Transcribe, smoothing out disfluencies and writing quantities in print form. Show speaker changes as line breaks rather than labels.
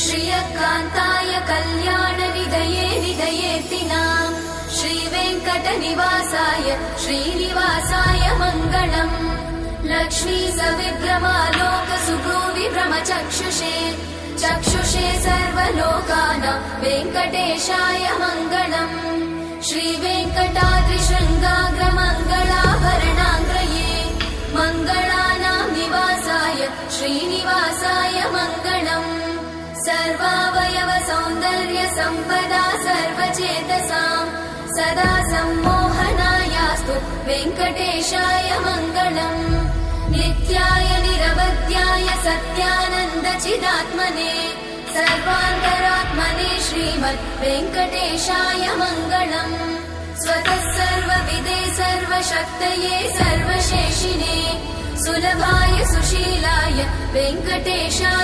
श्रियकान्ताय कल्याणनिधये निधयेतिनाम् श्रीवेङ्कटनिवासाय श्रीनिवासाय मङ्गलम् लक्ष्मी सविभ्रमालोकसुभ्रूविभ्रमचक्षुषे चक्षुषे सर्वलोकानां वेङ्कटेशाय मङ्गलम् श्रीवेङ्कटाद्रिशृङ्गाग्रमङ्गलाभरणाङ्ग्रये मङ्गलानां निवासाय श्रीनिवासाय मङ्गलम् सर्वावयव सौन्दर्य सम्पदा सर्वचेतसां सदा सम्मोहनायास्तु वेङ्कटेशाय मङ्गलम् नित्याय निरवध्याय सत्यानन्दचिदात्मने सर्वान्तरात्मने श्रीमद् वेङ्कटेशाय मङ्गलम् स्वतः सर्वविदे सर्वशक्तये सर्वशेषिने सुलभाय सुशीलाय वेङ्कटेशाय